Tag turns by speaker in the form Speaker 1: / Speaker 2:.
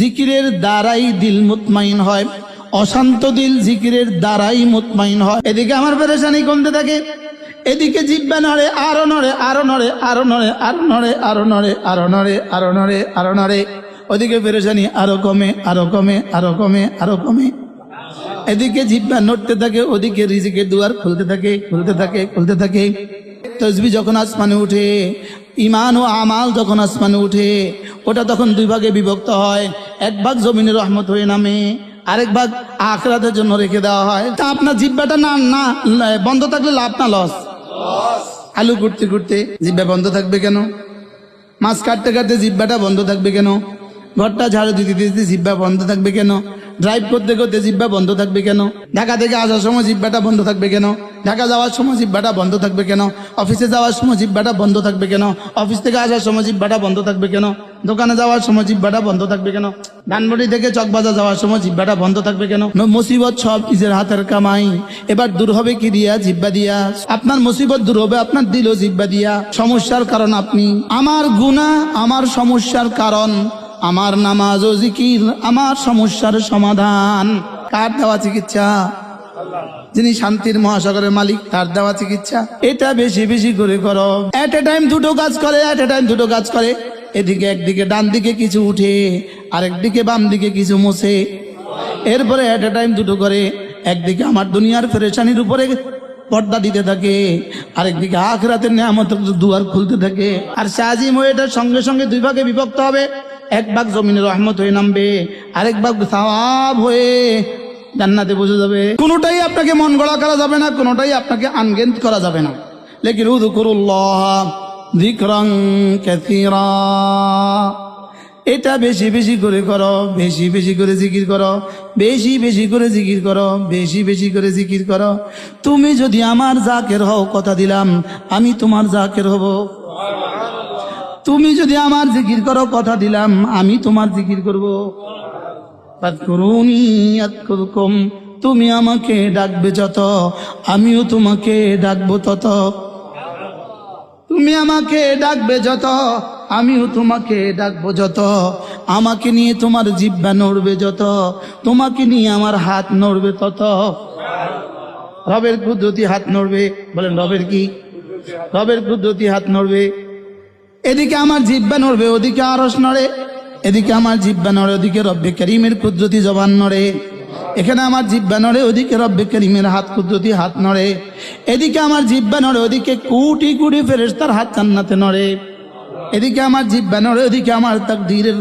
Speaker 1: জিকিরের দ্বারাই দিল মুতমাইন হয়, অশান্ত দিল জিকিরের দ্বারাই মুতমাইন হয়। এদিকে আমার পেরেশানি কমতে থাকে, এদিকে জিহ্বা নড়ে, আরো নড়ে, আরো নড়ে, আরো নড়ে, আরো নড়ে, আরো নড়ে, আরো নড়ে, আরো নড়ে, আরো নড়ে। ওদিকে পেরেশানি আরো কমে, আরো কমে, আরো কমে, আরো কমে। এদিকে জিহ্বা নড়তে থাকে, ওদিকে রিজিকের দুয়ার খুলতে থাকে, খুলতে থাকে, খুলতে থাকে। তসবিহ যখন আসমানে উঠে, ইমান ও আমাল যখন আসমানে উঠে, ওটা তখন দুই ভাগে বিভক্ত হয়। এক ভাগ জমিনের রহমত হয়ে নামে, আরেক ভাগ আখিরাতের জন্য রেখে দেওয়া হয়। তা আপনার জিহ্বাটা না বন্ধ থাকলে লাভ না লস? আলু কুটতে কুটতে জিহ্বা বন্ধ থাকবে কেন? মাছ কাটতে কাটতে জিহ্বাটা বন্ধ থাকবে কেন? ঘরটা ঝাড়ু দিতে দিতে জিহ্বা বন্ধ থাকবে কেন? ড্রাইভ করতে করতে জিহ্বা বন্ধ থাকবে কেন? ঢাকা থেকে আসার সময় জিহ্বাটা বন্ধ থাকবে কেন? ঢাকা যাওয়ার সময় জিহ্বাটা বন্ধ থাকবে কেন? অফিসে যাওয়ার সময় জিহ্বাটা বন্ধ থাকবে কেন? অফিস থেকে আসার সময় জিহ্বাটা বন্ধ থাকবে কেন? দোকানে যাওয়ার সময় জিহ্বাটা বন্ধ থাকবে কেন? ধানমন্ডি থেকে চকবাজার যাওয়ার সময় জিহ্বাটা বন্ধ থাকবে কেন? মুসিবত সব নিজের হাতের কামাই, এবার দূর হবে কি দিয়া? জিহ্বা দিয়া। আপনার মুসিবত দূর হবে আপনার দিল জিহ্বা দিয়া। সমস্যার কারণ আপনি, আমার গুনাহ আমার সমস্যার কারণ, আমার নামাজ ও জিকির আমার সমস্যার সমাধান। কার দেওয়া চিকিৎসা? যিনি শান্তির মহাসাগরের মালিক, তার দেওয়া চিকিৎসা। এটা বেশি বেশি করে করো। এট এ টাইম দুটো কাজ করে, এট এ টাইম দুটো কাজ করে। এদিকে একদিকে ডান দিকে কিছু উঠে, আরেকদিকে বাম দিকে কিছু মোছে। এরপরে এট এ টাইম দুটো করে, একদিকে আমার দুনিয়ার পেরেশানির উপরে পর্দা দিতে থাকে, আরেকদিকে আখিরাতের নিয়ামতের দুয়ার খুলতে থাকে। আর শাহজিম এটার সঙ্গে সঙ্গে দুই ভাগে বিভক্ত হবে। এক ভাগ জমিনের রহমত হয়ে নামবে, আরেক ভাগ সওয়াব হয়ে জান্নাতে পৌঁছে যাবে। কোনোটাই আপনাকে মন গড়া করা যাবে না, কোনোটাই আপনাকে আনজ্ঞান করা যাবে না। লেকিন উযকুরুল্লাহ যিকরান কাসীরা, এটা বেশি বেশি করে করো, বেশি বেশি করে জিকির করো, বেশি বেশি করে জিকির করো, বেশি বেশি করে জিকির করো। তুমি যদি আমার জাকের হও, কথা দিলাম আমি তোমার জাকের হব। তুমি যদি আমার জিকির করো, কথা দিলাম আমি তোমার জিকির করব। ফাযকুরুনি আযকুরকুম, তুমি আমাকে ডাকবে যত, আমিও তোমাকে ডাকবো তত। তুমি আমাকে ডাকবে যত, আমিও তোমাকে ডাকবো যত। আমাকে নিয়ে তোমার জিহ্বা নড়বে যত, তোমাকে নিয়ে আমার হাত নড়বে তত। রবের কুদরতি হাত নড়বে। বলেন রবের কি? রবের কুদরতি হাত নড়বে। এদিকে আমার জিহ্বা নড়বে, ওদিকে আরশ নড়ে। এদিকে আমার জিহ্বা নড়ে, ওদিকে রব্বে করিমের কুদরতি জবান নড়ে। এখানে আমার জিহ্বা নড়ে, ওদিকে রব্বে করিমের হাত কুদরতি হাত নড়ে। এদিকে আমার জিহ্বা নড়ে, ওদিকে কোটি কোটি ফেরেশতার হাত জান্নাতে নড়ে। এদিকে আমার জিহ্বা নড়ে, ওদিকে আমার তাকদীরের